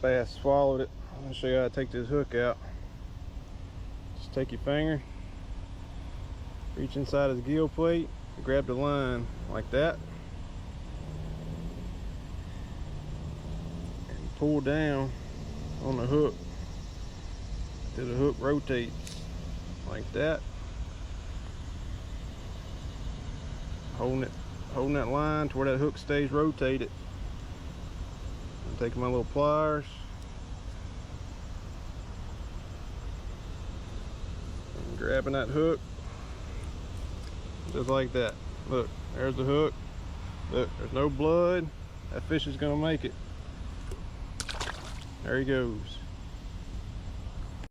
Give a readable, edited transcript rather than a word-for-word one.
bass swallowed it. I'm gonna show you how to take this hook out. Just take your finger, reach inside his gill plate, grab the line like that, and pull down on the hook till the hook rotates like that. Holding that line to where that hook stays rotated. I'm taking my little pliers and grabbing that hook just like that. Look, there's the hook. Look, there's no blood. That fish is gonna make it. There he goes.